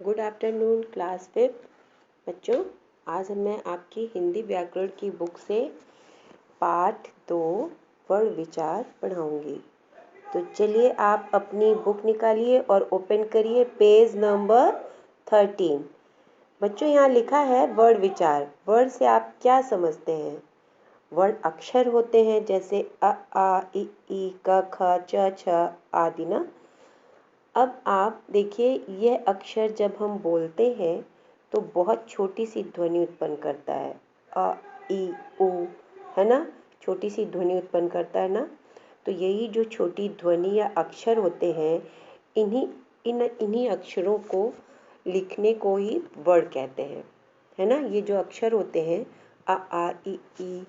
Good afternoon class 5 बच्चों। आज मैं आपकी हिंदी व्याकरण की बुक से पाठ 2 वर्ण विचार पढ़ाऊंगी। तो चलिए आप अपनी बुक निकालिए और ओपन करिए पेज नंबर 13। बच्चों यहाँ लिखा है वर्ण विचार। वर्ण से आप क्या समझते हैं? वर्ण अक्षर होते हैं जैसे अ आ इ ई क ख च छ आदि ना। अब आप देखिए यह अक्षर जब हम बोलते हैं तो बहुत छोटी सी ध्वनि उत्पन्न करता है। अ ई उ है ना, छोटी सी ध्वनि उत्पन्न करता है ना। तो यही जो छोटी ध्वनि या अक्षर होते हैं इन्हीं अक्षरों को लिखने को ही वर्ण कहते हैं, है ना। ये जो अक्षर होते हैं अ आ इ ई,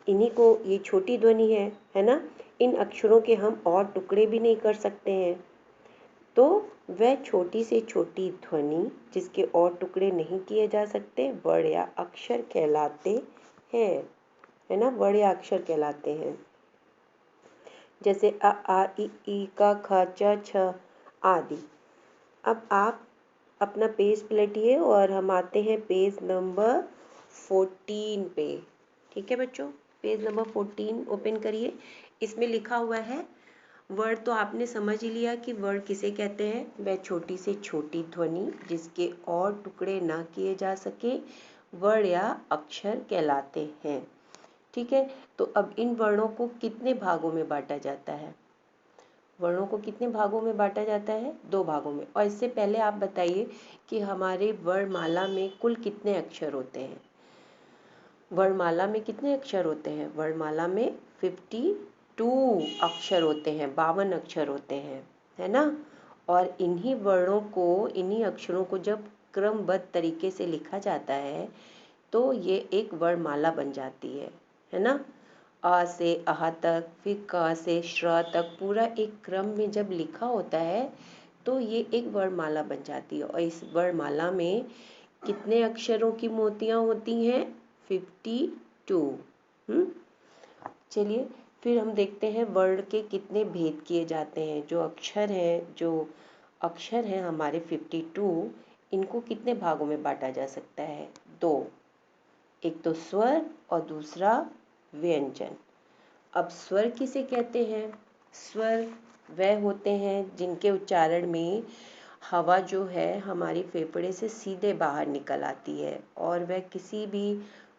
इन्हीं को, ये छोटी ध्वनि है ना। इन अक्षरों के हम और टुकड़े भी नहीं कर सकते हैं। तो वह छोटी से छोटी ध्वनि जिसके और टुकड़े नहीं किए जा सकते वर्ण या अक्षर कहलाते हैं, है ना। वर्ण या अक्षर कहलाते हैं जैसे अ आ इ ई क ख च छ आदि। अब आप अपना पेज पलटिए और हम आते हैं पेज नंबर 14 पे। ठीक है बच्चों, पेज नंबर 14 ओपन करिए। इसमें लिखा हुआ है वर्ण तो आपने समझ ही लिया कि वर्ण किसे कहते हैं। वह छोटी से छोटी ध्वनि जिसके और टुकड़े ना किए जा सके वर्ण या अक्षर कहलाते हैं। ठीक है, तो अब इन वर्णों को कितने भागों में बांटा जाता है? वर्णों को कितने भागों में बांटा जाता है? 2 भागों में। और इससे पहले आप बताइए कि हमारे वर्णमाला में कुल कितने अक्षर होते हैं? वर्णमाला में कितने अक्षर होते हैं? वर्णमाला में 52 अक्षर होते हैं, 52 अक्षर होते हैं, है ना। और इन्हीं वर्णों को, इन्हीं अक्षरों को जब क्रमबद्ध तरीके से लिखा जाता है तो ये एक वर्णमाला बन जाती है ना। अ से अह तक, फिर क से श्र तक पूरा एक क्रम में जब लिखा होता है तो ये एक वर्णमाला बन जाती है। और इस वर्णमाला में कितने अक्षरों की मोतियां होती हैं? 52। चलिए फिर हम देखते हैं वर्ण के कितने भेद किए जाते हैं। जो अक्षर हैं हमारे 52, इनको कितने भागों में बांटा जा सकता है? 2। एक तो स्वर और दूसरा व्यंजन। अब स्वर किसे कहते हैं? स्वर वह होते हैं जिनके उच्चारण में हवा जो है हमारी फेफड़े से सीधे बाहर निकल आती है और वह किसी भी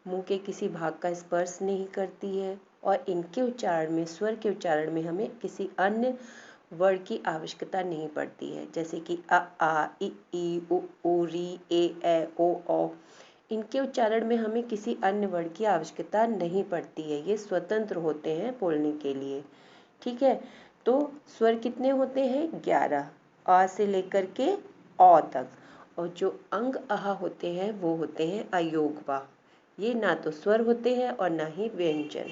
मुंह के किसी भाग का स्पर्श नहीं करती है। और इनके उच्चारण में, स्वर के उच्चारण में हमें किसी अन्य वर्ण की आवश्यकता नहीं पड़ती है, जैसे कि अ आ इ ई उ ऊ री ए ऐ ओ औ। इनके उच्चारण में हमें किसी अन्य वर्ण की आवश्यकता नहीं पड़ती है, ये स्वतंत्र होते हैं बोलने के लिए। ठीक है, तो स्वर कितने होते हैं? 11, अ से लेकर के औ तक। और जो अंग अह होते हैं वो होते हैं अयोगवा। ये ना तो स्वर होते हैं और ना ही व्यंजन।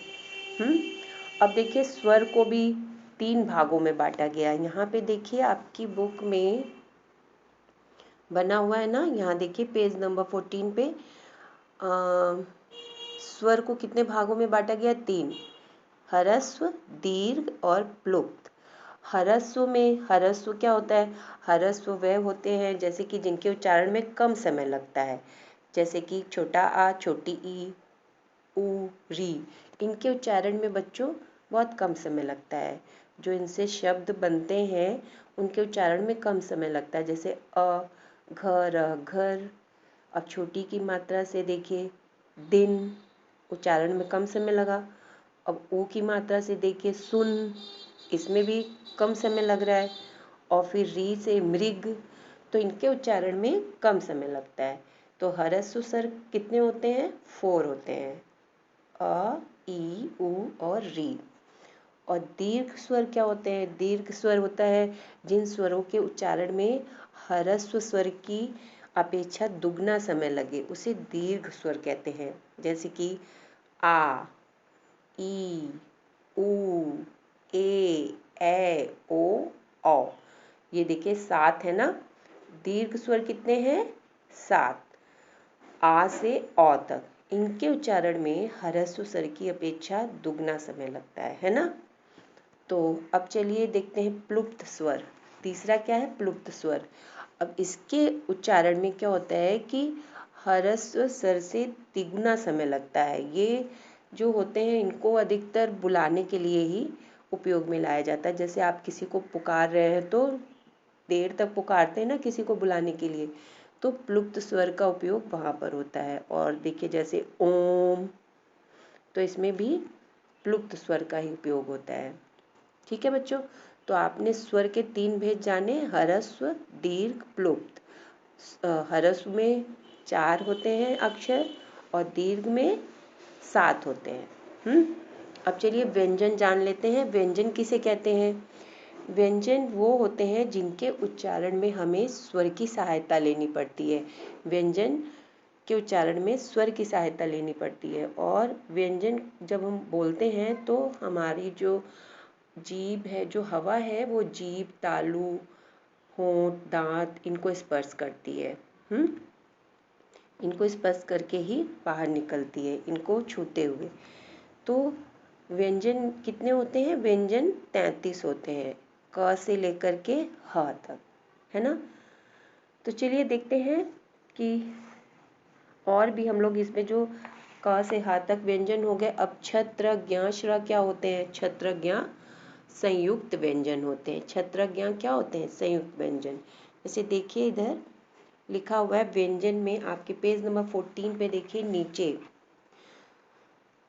अब देखिए स्वर को भी 3 भागों में बांटा गया है। यहाँ पे देखिए आपकी बुक में बना हुआ है ना, यहाँ देखिए पेज नंबर 14 पे स्वर को कितने भागों में बांटा गया? 3, ह्रस्व, दीर्घ और प्लुप्त। ह्रस्व में, ह्रस्व क्या होता है? ह्रस्व वह होते हैं जैसे कि जिनके उच्चारण में कम समय लगता है, जैसे कि छोटा आ, छोटी ई, ऊ, री। इनके उच्चारण में बच्चों बहुत कम समय लगता है। जो इनसे शब्द बनते हैं उनके उच्चारण में कम समय लगता है, जैसे अ, घर, घर। अब छोटी की मात्रा से देखिए, दिन, उच्चारण में कम समय लगा। अब ऊ की मात्रा से देखिए, सुन, इसमें भी कम समय लग रहा है। और फिर री से मृग, तो इनके उच्चारण में कम समय लगता है। तो ह्रस्व स्वर कितने होते हैं? 4 होते हैं, अ, ई, उ और री। और दीर्घ स्वर क्या होते हैं? दीर्घ स्वर होता है जिन स्वरों के उच्चारण में ह्रस्व स्वर की अपेक्षा दुगना समय लगे, उसे दीर्घ स्वर कहते हैं, जैसे कि आ, ई, ऊ, ए, ऐ, ओ, औ। ये देखिए 7 है ना। दीर्घ स्वर कितने हैं? 7, आ से औ तक। इनके उच्चारण में ह्रस्व स्वर की अपेक्षा दुगना समय लगता है ना। तो अब चलिए देखते हैं प्लुप्त स्वर। तीसरा क्या है? प्लुप्त स्वर। अब इसके उच्चारण में क्या होता है कि ह्रस्व स्वर से तिगुना समय लगता है। ये जो होते हैं इनको अधिकतर बुलाने के लिए ही उपयोग में लाया जाता है। जैसे आप किसी को पुकार रहे हैं तो देर तक पुकारते हैं ना किसी को बुलाने के लिए, तो प्लुप्त स्वर का उपयोग वहाँ पर होता है। और देखिए जैसे ओम, तो इसमें भी प्लुप्त स्वर का ही उपयोग होता है। ठीक है बच्चों, तो आपने स्वर के 3 भेद जाने, ह्रस्व, दीर्घ, प्लुप्त। ह्रस्व में 4 होते हैं अक्षर और दीर्घ में 7 होते हैं। अब चलिए व्यंजन जान लेते हैं। व्यंजन किसे कहते हैं? व्यंजन वो होते हैं जिनके उच्चारण में हमें स्वर की सहायता लेनी पड़ती है। व्यंजन के उच्चारण में स्वर की सहायता लेनी पड़ती है। और व्यंजन जब हम बोलते हैं तो हमारी जो जीभ है, जो हवा है, वो जीभ, तालू, होंठ, दांत इनको स्पर्श करती है। इनको स्पर्श करके ही बाहर निकलती है, इनको छूते हुए। तो व्यंजन कितने होते हैं? व्यंजन 33 होते हैं, क से लेकर के ह तक, है ना। तो चलिए देखते हैं कि और भी हम लोग इसमें जो क से ह तक व्यंजन हो गए। अब छत्र, ज्ञ, श्र क्या होते हैं? छत्र, ज्ञ संयुक्त व्यंजन होते हैं। छत्र, ज्ञ क्या होते हैं? संयुक्त व्यंजन। जैसे देखिए इधर लिखा हुआ है व्यंजन में, आपके पेज नंबर 14 पे देखिए नीचे,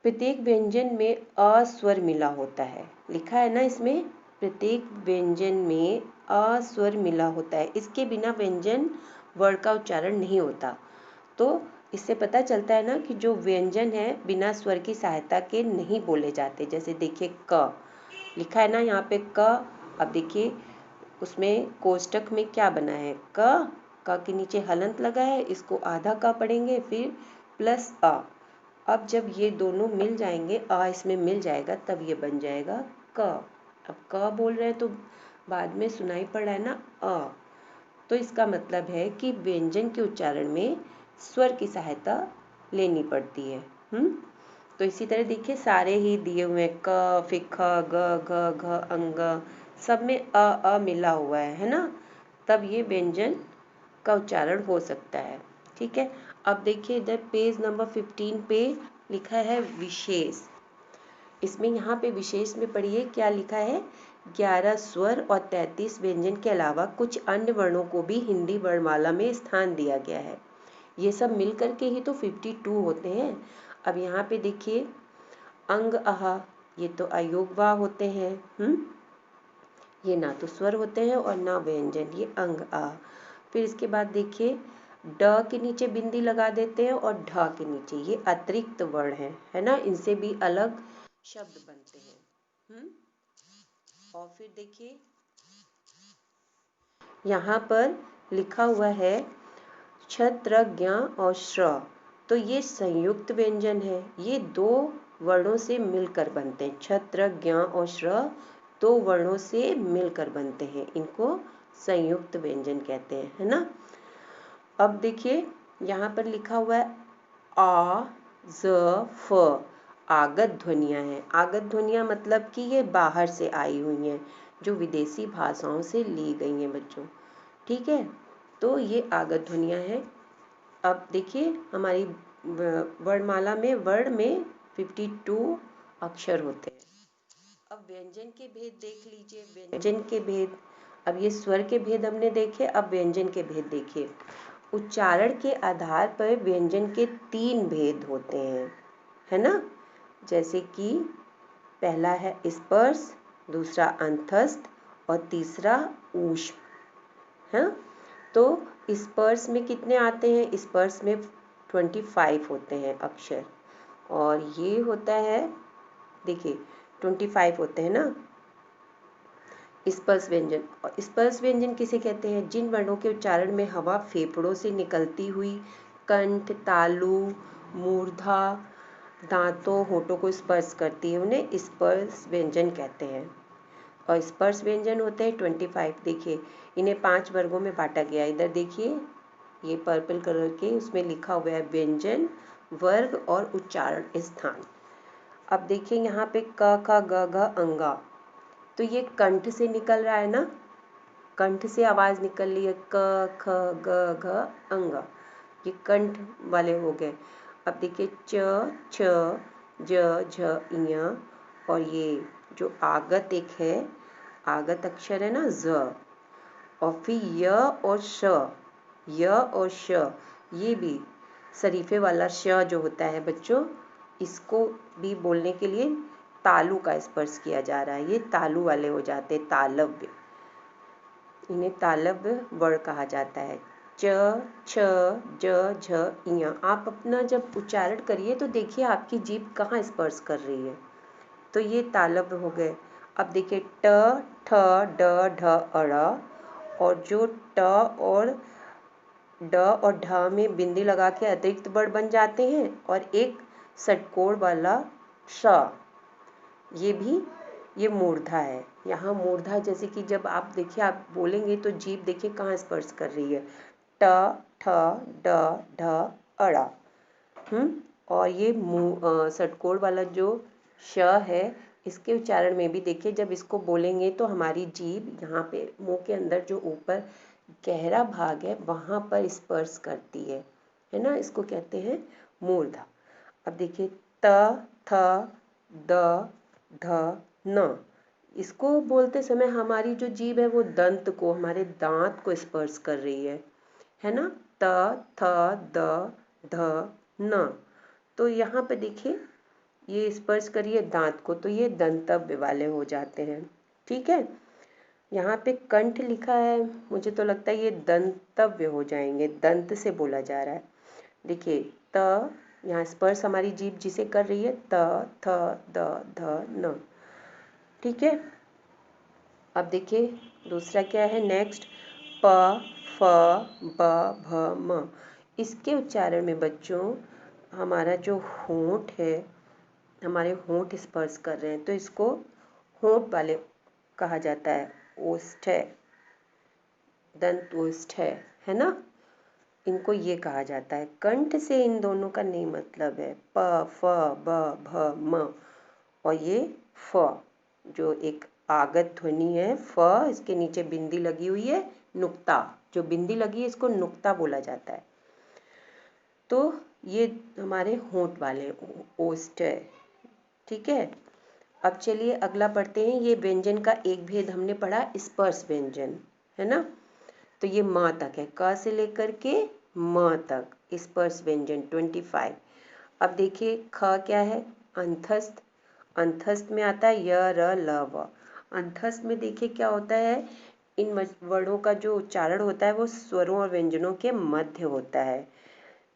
प्रत्येक व्यंजन में अ स्वर मिला होता है। लिखा है ना इसमें, प्रत्येक व्यंजन में अ स्वर मिला होता है। इसके बिना व्यंजन वर्ड का उच्चारण नहीं होता। तो इससे पता चलता है ना कि जो व्यंजन है बिना स्वर की सहायता के नहीं बोले जाते। जैसे देखिए क लिखा है ना यहाँ पे क। अब देखिए उसमें कोष्टक में क्या बना है? क के नीचे हलंत लगा है, इसको आधा क पढ़ेंगे, फिर प्लस अ। अब जब ये दोनों मिल जाएंगे, अ इसमें मिल जाएगा, तब ये बन जाएगा क। अब क बोल रहे हैं तो बाद में सुनाई पड़ रहा है ना अ, तो इसका मतलब है कि व्यंजन के उच्चारण में स्वर की सहायता लेनी पड़ती है। तो इसी तरह देखिए सारे ही दिए हुए हैं, क, फिर ख, ग, घ, घ, अंग, सब में अ मिला हुआ है ना, तब ये व्यंजन का उच्चारण हो सकता है। ठीक है, अब देखिए इधर पेज नंबर 15 पे लिखा है विशेष। इसमें यहाँ पे विशेष में पढ़िए क्या लिखा है? 11 स्वर और 33 व्यंजन के अलावा कुछ अन्य वर्णों को भी हिंदी वर्णमाला में स्थान दिया गया है। ये सब मिल करके ही तो 52 होते हैं। अब यहाँ पे देखिए अंग, अह, ये तो अयोगवा होते हैं। ये ना तो स्वर होते हैं और ना व्यंजन, ये अंग, आ। फिर इसके बाद देखिए ड के नीचे बिंदी लगा देते हैं और ढ के नीचे, ये अतिरिक्त वर्ण है ना, इनसे भी अलग शब्द बनते हैं। और फिर देखिए यहाँ पर लिखा हुआ है छत्र, ज्ञ और श्र, तो ये संयुक्त व्यंजन है। ये 2 वर्णों से मिलकर बनते हैं। छत्र, ज्ञ और श्र 2 वर्णों से मिलकर बनते हैं, इनको संयुक्त व्यंजन कहते हैं, है ना। अब देखिए यहाँ पर लिखा हुआ है आ, ज, फ, आगत ध्वनियाँ हैं। आगत ध्वनियाँ मतलब कि ये बाहर से आई हुई हैं, जो विदेशी भाषाओं से ली गई हैं बच्चों। ठीक है, तो ये आगत ध्वनियाँ हैं। अब देखिए हमारी वर्णमाला में वर्ण में 52 अक्षर होते हैं। अब व्यंजन के भेद देख लीजिए, व्यंजन के भेद। अब ये स्वर के भेद हमने देखे, अब व्यंजन के भेद देखिए। उच्चारण के आधार पर व्यंजन के 3 भेद होते हैं, है ना। जैसे कि पहला है स्पर्श, दूसरा अंतस्थ और तीसरा ऊष्म, है। तो स्पर्श में कितने आते हैं? स्पर्श में 25 होते हैं अक्षर, और ये होता है देखिए 25 होते हैं ना स्पर्श व्यंजन। और स्पर्श व्यंजन किसे कहते हैं? जिन वर्णों के उच्चारण में हवा फेफड़ों से निकलती हुई कंठ, तालु, मूर्धा, दांतों, होठों को स्पर्श करती है, उन्हें स्पर्श व्यंजन कहते हैं। और स्पर्श व्यंजन होते हैं 25। देखिए इन्हें 5 वर्गों में बांटा गया। इधर देखिए ये पर्पल कलर के उसमें लिखा हुआ है व्यंजन, वर्ग और उच्चारण स्थान। अब देखिए यहाँ पे क, ख, ग, घ, अंगा, तो ये कंठ से निकल रहा है ना, कंठ से आवाज निकल रही है, क ख ग घ अंग, ये कंठ वाले हो गए। अब देखिए च छ ज झ इय, और ये जो आगत एक है, आगत अक्षर है ना ज, और फिर य और श, य और श, ये भी शरीफे वाला श जो होता है बच्चों, इसको भी बोलने के लिए तालु का स्पर्श किया जा रहा है। ये तालु वाले हो जाते हैं, तालव्य, इन्हें तालव्य वर्ण कहा जाता है। च छ ज झ इय, आप अपना जब उच्चारण करिए तो देखिए आपकी जीभ कहाँ स्पर्श कर रही है, तो ये तालव्य हो गए। अब देखिए ट ठ ड ढ अड़, और जो ट और ड और ढ में बिंदी लगा के अतिरिक्त वर्ण बन जाते हैं, और एक षटकोण वाला श, ये मूर्धा है। यहाँ मूर्धा जैसे कि जब आप देखिए आप बोलेंगे तो जीभ देखिए कहाँ स्पर्श कर रही है, ट ठ ड ढ अड़ा। और ये षटकोण वाला जो श है, इसके उच्चारण में भी देखिए जब इसको बोलेंगे तो हमारी जीभ यहाँ पे मुंह के अंदर जो ऊपर गहरा भाग है वहाँ पर स्पर्श करती है ना, इसको कहते हैं मूर्धा। अब देखिए त थ द ध न, इसको बोलते समय हमारी जो जीभ है वो दंत को, हमारे दांत को स्पर्श कर रही है ना, त थ द ध न। तो यहाँ पे देखिए ये स्पर्श करिए दांत को, तो ये दंतव्य वाले हो जाते हैं। ठीक है, यहाँ पे कंठ लिखा है, मुझे तो लगता है ये दंतव्य हो जाएंगे, दंत से बोला जा रहा है। देखिए त, यहाँ स्पर्श हमारी जीभ जिसे कर रही है, त थ द ध न। ठीक है, अब देखिए दूसरा क्या है नेक्स्ट, प फ ब भ म। इसके उच्चारण में बच्चों हमारा जो होंठ है, हमारे होंठ स्पर्श कर रहे हैं, तो इसको होंठ वाले कहा जाता है, ओष्ठ है, दंत ओष्ठ है ना, इनको ये कहा जाता है। कंठ से इन दोनों का नहीं मतलब है, प फ ब भ म, और ये फ जो एक आगत ध्वनि है, फ इसके नीचे बिंदी लगी हुई है, नुक्ता, जो बिंदी लगी है इसको नुक्ता बोला जाता है। तो ये हमारे होंठ वाले ओष्ठ है। ठीक है, अब चलिए अगला पढ़ते हैं। ये व्यंजन का एक भेद हमने पढ़ा, स्पर्श व्यंजन, है ना, तो ये म तक है, क से लेकर के म तक स्पर्श व्यंजन 25। अब देखिए ख क्या है, अंतस्थ, अंतस्थ में आता है य र ल व। अंतस्थ में देखिए क्या होता है, इन वर्णों का जो उच्चारण होता है वो स्वरों और व्यंजनों के मध्य होता है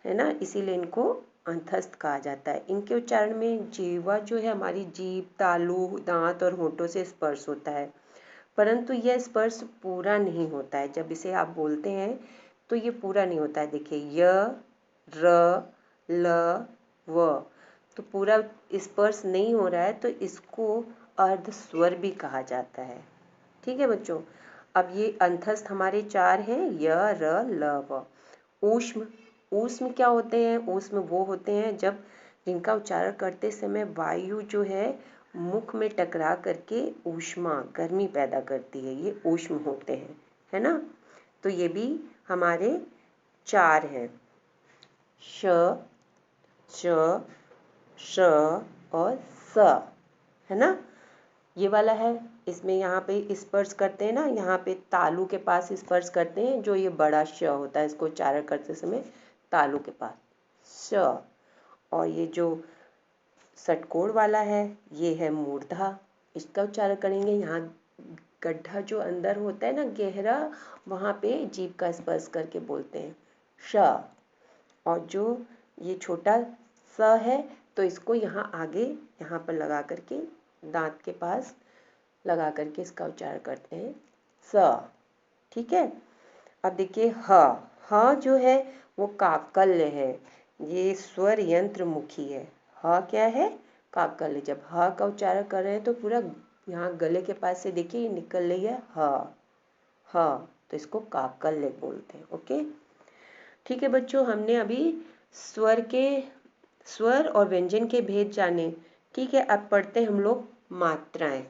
ना, इसीलिए इनको अंतस्थ कहा जाता है। इनके उच्चारण में जीवा जो है, हमारी जीभ, तालु, दांत और होंठों से स्पर्श होता है, परंतु यह स्पर्श पूरा नहीं होता है। जब इसे आप बोलते हैं तो ये पूरा नहीं होता है। देखिए य र ल व, तो पूरा स्पर्श नहीं हो रहा है, तो इसको अर्ध स्वर भी कहा जाता है। ठीक है बच्चों, अब ये अंतस्थ हमारे चार हैं, य र ल व। ऊष्म, ऊष्म क्या होते हैं, ऊष्म वो होते हैं जब जिनका उच्चारण करते समय वायु जो है मुख में टकरा करके ऊष्मा, गर्मी पैदा करती है, ये ऊष्म होते हैं, है ना। तो ये भी हमारे चार हैं, श, च, श और स, है ना। ये वाला है, इसमें यहाँ पे स्पर्श करते हैं ना, यहाँ पे तालु के पास स्पर्श करते हैं, जो ये बड़ा श होता है, इसको उच्चारण करते समय तालु के पास श। और ये जो षटकोण वाला है ये है मूर्धा, इसका उच्चारण करेंगे, यहाँ गड्ढा जो अंदर होता है ना गहरा, वहाँ पे जीभ का स्पर्श करके बोलते हैं श। और जो ये छोटा स है तो इसको यहाँ आगे यहाँ पर लगा करके दांत के पास लगा करके इसका उच्चारण करते हैं स। ठीक है, अब देखिए ह, ह जो है वो काकल्य है, ये स्वर यंत्र मुखी है। ह क्या है, काकल्य। जब ह का उच्चारण कर रहे हैं तो पूरा यहाँ गले के पास से देखिए ये निकल रही है ह, ह, तो इसको काकल्य बोलते हैं। ओके, ठीक है बच्चों, हमने अभी स्वर और व्यंजन के भेद जाने। ठीक है, अब पढ़ते हैं हम लोग मात्राएं।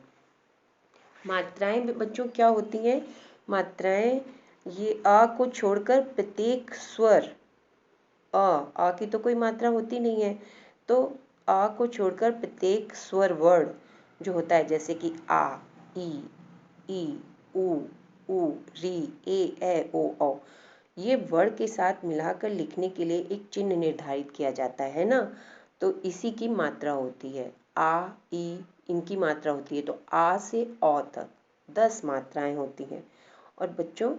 मात्राएं बच्चों क्या होती हैं, मात्राएं, ये आ को छोड़कर प्रत्येक स्वर, आ की तो कोई मात्रा होती नहीं है, तो आ को छोड़कर प्रत्येक स्वर वर्ण जो होता है, जैसे कि आ, ई, उ, री, ओ, ये वर्ण के साथ मिलाकर लिखने के लिए एक चिन्ह निर्धारित किया जाता है ना, तो इसी की मात्रा होती है। आ, ई इनकी मात्रा होती है, तो आ से औ तक 10 मात्राएं होती हैं। और बच्चों,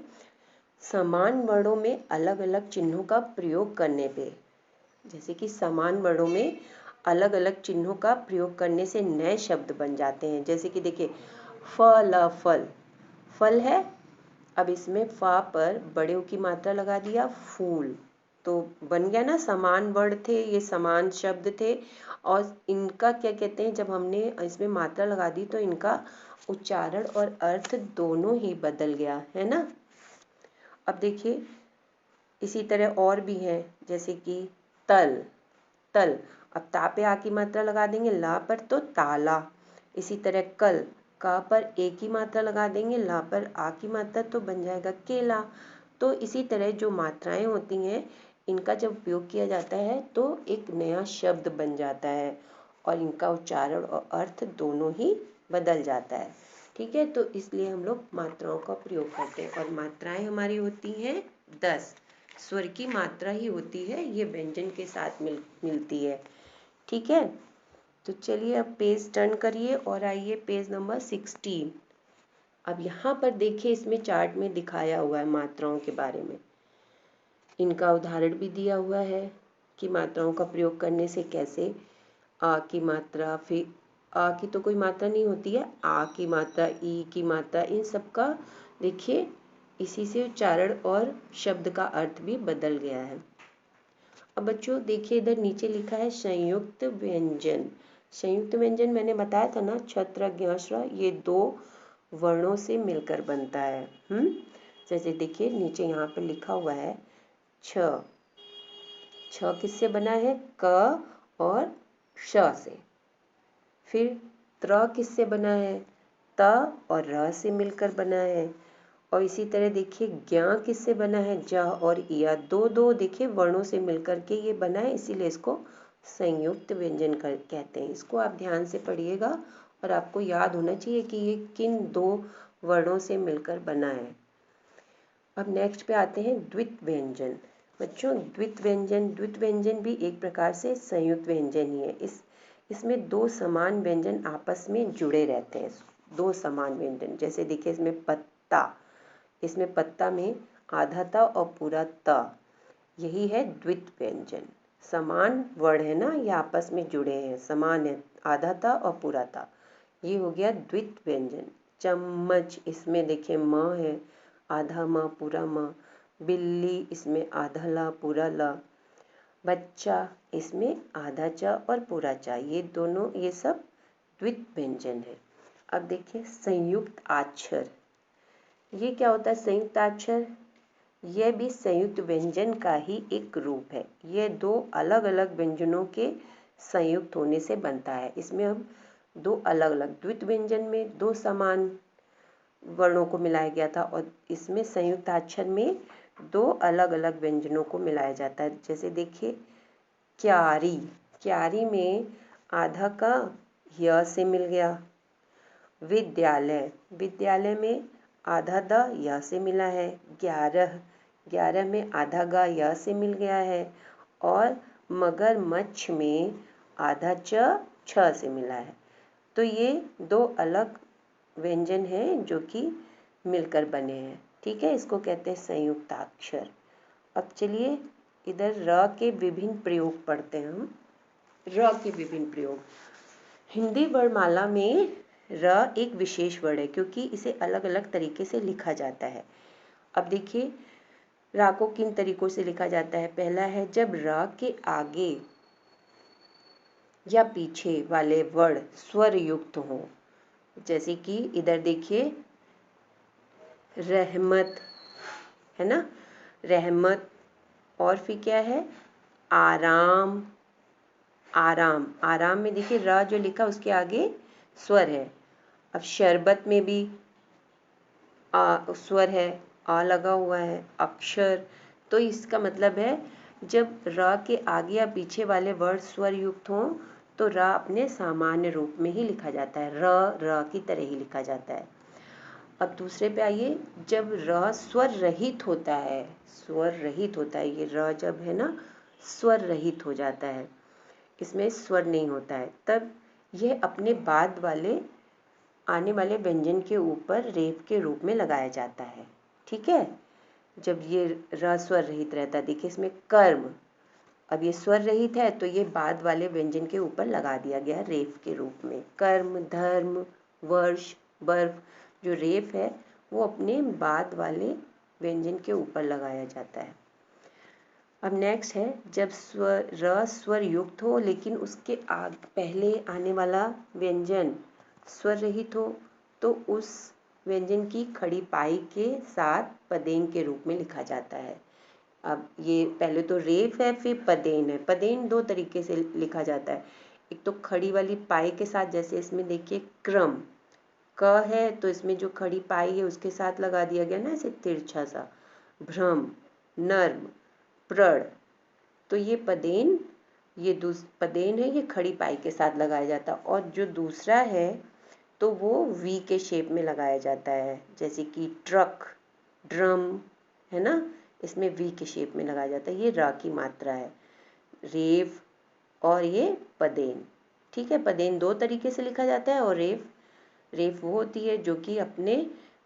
समान वर्णों में अलग अलग चिन्हों का प्रयोग करने पे, जैसे कि समान वर्णों में अलग अलग चिन्हों का प्रयोग करने से नए शब्द बन जाते हैं। जैसे कि देखिए, फल, फल है, अब इसमें फा पर बड़े ऊ की मात्रा लगा दिया, फूल, तो बन गया ना, समान वर्ण थे, ये समान शब्द थे, और इनका क्या कहते हैं, जब हमने इसमें मात्रा लगा दी तो इनका उच्चारण और अर्थ दोनों ही बदल गया है ना। अब देखिए, इसी तरह और भी हैं, जैसे कि तल, अब ता पे आ की मात्रा लगा देंगे, ला पर तो ताला। इसी तरह कल, का पर ए की मात्रा लगा देंगे, ला पर आ की मात्रा, तो बन जाएगा केला। तो इसी तरह जो मात्राएं होती हैं, इनका जब उपयोग किया जाता है तो एक नया शब्द बन जाता है और इनका उच्चारण और अर्थ दोनों ही बदल जाता है। ठीक है, तो इसलिए हम लोग मात्राओं का प्रयोग करते हैं। और मात्राएं हमारी होती हैं 10, स्वर की मात्रा ही होती है, ये व्यंजन के साथ मिलती है। ठीक है, तो चलिए अब पेज टर्न करिए और आइए पेज नंबर 16। अब यहाँ पर देखिए, इसमें चार्ट में दिखाया हुआ है मात्राओं के बारे में, इनका उदाहरण भी दिया हुआ है कि मात्राओं का प्रयोग करने से कैसे आ की मात्रा, फिर आ की तो कोई मात्रा नहीं होती है, आ की मात्रा, ई की मात्रा, इन सब का देखिए इसी से उच्चारण और शब्द का अर्थ भी बदल गया है। अब बच्चों देखिए, इधर नीचे लिखा है संयुक्त व्यंजन। संयुक्त व्यंजन मैंने बताया था ना, छत्र, ज्ञ, ये 2 वर्णों से मिलकर बनता है। जैसे देखिए नीचे यहाँ पर लिखा हुआ है छ, किससे बना है, क और श से। फिर त्र किससे बना है, त और र से मिलकर बना है। और इसी तरह देखिए ज्ञ किससे बना है, ज और इया, दो देखिए वर्णों से मिलकर के ये बना है, इसीलिए इसको संयुक्त व्यंजन कहते हैं। इसको आप ध्यान से पढ़िएगा और आपको याद होना चाहिए कि ये किन 2 वर्णों से मिलकर बना है। अब नेक्स्ट पे आते हैं द्वित व्यंजन। बच्चों, द्वित व्यंजन भी एक प्रकार से संयुक्त व्यंजन ही है। इसमें 2 समान व्यंजन आपस में जुड़े रहते हैं, 2 समान व्यंजन। जैसे देखिए इसमें पत्ता, इसमें पत्ता में आधा ता और पूरा ता, यही है द्वित व्यंजन। समान वर्ण है ना, ये आपस में जुड़े हैं, समान है, आधा ता और पूरा ता, ये हो गया द्वित व्यंजन। चम्मच, इसमें देखिए म है, आधा म पूरा म। बिल्ली, इसमें आधा ला पूरा ला। बच्चा, इसमें आधा च और पूरा चा, ये दोनों, ये सब द्वित व्यंजन है। अब देखिए संयुक्त आक्षर, ये क्या होता है संयुक्त अक्षर, यह भी संयुक्त व्यंजन का ही एक रूप है। यह 2 अलग अलग व्यंजनों के संयुक्त होने से बनता है। इसमें हम 2 अलग अलग, द्वित व्यंजन में 2 समान वर्णों को मिलाया गया था और इसमें संयुक्त अक्षर में 2 अलग अलग व्यंजनों को मिलाया जाता है। जैसे देखिए क्यारी, क्यारी में आधा का य से मिल गया। विद्यालय, विद्यालय में आधा द य से मिला है। 11, 11 में आधा गा य से मिल गया है। और मगरमच्छ में आधा च छ से मिला है। तो ये 2 अलग व्यंजन हैं जो कि मिलकर बने हैं। ठीक है, इसको कहते हैं संयुक्ताक्षर। अब चलिए इधर र के विभिन्न प्रयोग पढ़ते हैं हम। र के विभिन्न प्रयोग, हिंदी वर्णमाला में र एक विशेष वर्ण है क्योंकि इसे अलग अलग तरीके से लिखा जाता है। अब देखिए र को किन तरीकों से लिखा जाता है। पहला है जब र के आगे या पीछे वाले वर्ण स्वर युक्त हों, जैसे कि इधर देखिए रहमत है ना, रहमत। और फिर क्या है आराम, आराम में देखिए र जो लिखा उसके आगे स्वर है। अब शरबत में भी स्वर है, आ लगा हुआ है, अक्षर, तो इसका मतलब है जब र के आगे या पीछे वाले वर्ड स्वर युक्त हों तो र अपने सामान्य रूप में ही लिखा जाता है, र की तरह ही लिखा जाता है। अब दूसरे पे आइए, जब र स्वर रहित होता है, स्वर रहित होता है, ये र जब है ना स्वर रहित हो जाता है, इसमें स्वर नहीं होता है, तब यह अपने बाद वाले आने वाले व्यंजन के ऊपर रेफ के रूप में लगाया जाता है। ठीक है, जब ये र स्वर रहित रहता है, देखिए इसमें कर्म, अब ये स्वर रहित है तो ये बाद वाले व्यंजन के ऊपर लगा दिया गया रेफ के रूप में। कर्म, धर्म, वर्ष, बर्फ, जो रेफ है वो अपने बाद वाले व्यंजन के ऊपर लगाया जाता है। अब नेक्स्ट है, जब स्वर र स्वर युक्त हो लेकिन उसके पहले आने वाला व्यंजन स्वर रहित हो तो उस व्यंजन की खड़ी पाई के साथ पदेन के रूप में लिखा जाता है। अब ये पहले तो रेफ है, फिर पदेन है। पदेन दो तरीके से लिखा जाता है, एक तो खड़ी वाली पाई के साथ, जैसे इसमें देखिए क्रम, क है तो इसमें जो खड़ी पाई है उसके साथ लगा दिया गया ना ऐसे तिरछा सा, भ्रम, नर्म, प्रण, तो ये पदेन, ये पदेन है, ये खड़ी पाई के साथ लगाया जाता है। और जो दूसरा है तो वो वी के शेप में लगाया जाता है, जैसे कि ट्रक, ड्रम, है ना, इसमें वी के शेप में लगाया जाता है। ये र की मात्रा है, रेफ और ये पदेन। ठीक है, पदेन दो तरीके से लिखा जाता है और रेफ वो होती है जो कि अपने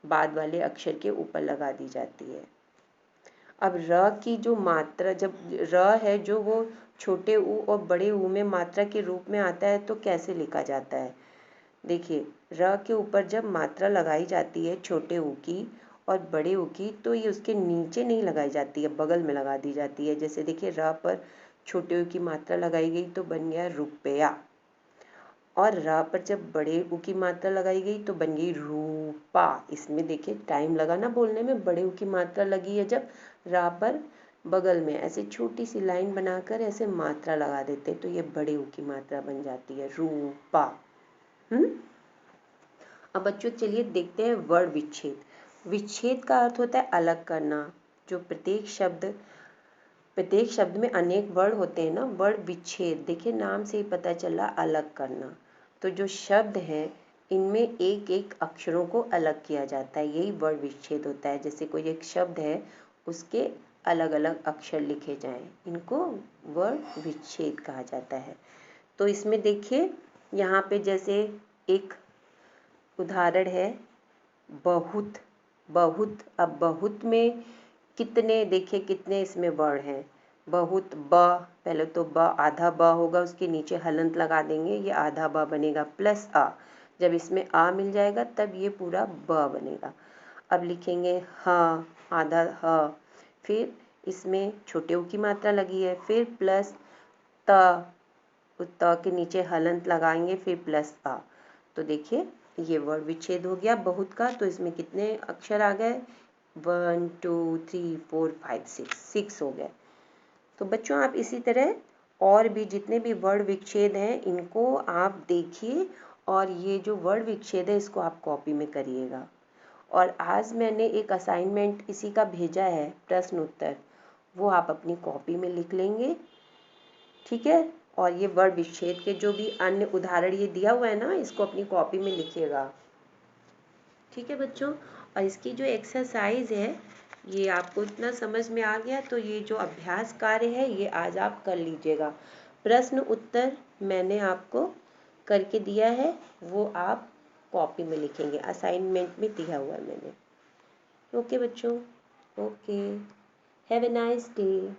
बाद वाले अक्षर के ऊपर लगा दी जाती है। अब र की जो मात्रा, जब र है जो वो छोटे ऊ और बड़े ऊ में मात्रा के रूप में आता है तो कैसे लिखा जाता है, देखिए र के ऊपर जब मात्रा लगाई जाती है छोटे ऊ की और बड़े ऊ की तो ये उसके नीचे नहीं लगाई जाती है, बगल में लगा दी जाती है। जैसे देखिए र पर छोटे ऊ की मात्रा लगाई गई तो बन गया रुपया, और र पर जब बड़े ऊ की मात्रा लगाई गई तो बन गई रूपा। इसमें देखिए टाइम लगा ना बोलने में, बड़े ऊ की मात्रा लगी है जब र पर बगल में ऐसे छोटी सी लाइन बनाकर ऐसे मात्रा लगा देते तो ये बड़े ऊ की मात्रा बन जाती है रूपा। अब बच्चों चलिए देखते हैं वर्ण विच्छेद। विच्छेद का अर्थ होता है अलग करना, जो प्रत्येक शब्द में अनेक वर्ण होते हैं ना, वर्ण विच्छेद, देखिए नाम से ही पता चला अलग करना। तो जो शब्द है इनमें एक एक अक्षरों को अलग किया जाता है, यही वर्ण विच्छेद होता है। जैसे कोई एक शब्द है उसके अलग अलग अक्षर लिखे जाएं, इनको वर्ण विच्छेद कहा जाता है। तो इसमें देखिए यहाँ पे जैसे एक उदाहरण है बहुत, बहुत, अब बहुत में कितने, देखिए कितने इसमें वर्ण हैं, बहुत, ब, पहले तो ब आधा ब होगा, उसके नीचे हलंत लगा देंगे, ये आधा ब बनेगा, प्लस आ, जब इसमें आ मिल जाएगा तब ये पूरा ब बनेगा। अब लिखेंगे हाँ, आधा ह, फिर इसमें छोटे ऊ की मात्रा लगी है, फिर प्लस त, त के नीचे हलंत लगाएंगे, फिर प्लस आ, तो देखिए ये वर्ण विच्छेद हो गया बहुत का। तो इसमें कितने अक्षर आ गए, 1 2 3 4 5 6 हो गए। तो बच्चों आप इसी तरह और भी जितने भी वर्ण विच्छेद हैं इनको आप देखिए और ये जो वर्ण विच्छेद है इसको आप कॉपी में करिएगा। और आज मैंने एक असाइनमेंट इसी का भेजा है, प्रश्न उत्तर, वो आप अपनी कॉपी में लिख लेंगे। ठीक है, और ये वर्ण विच्छेद के जो भी अन्य उदाहरण ये दिया हुआ है ना, इसको अपनी कॉपी में लिखिएगा। ठीक है बच्चों, और इसकी जो एक्सरसाइज है ये आपको इतना समझ में आ गया तो ये जो अभ्यास कार्य है ये आज आप कर लीजिएगा। प्रश्न उत्तर मैंने आपको करके दिया है, वो आप कॉपी में लिखेंगे, असाइनमेंट में दिया हुआ है मैंने। ओके बच्चों, okay, have a nice day.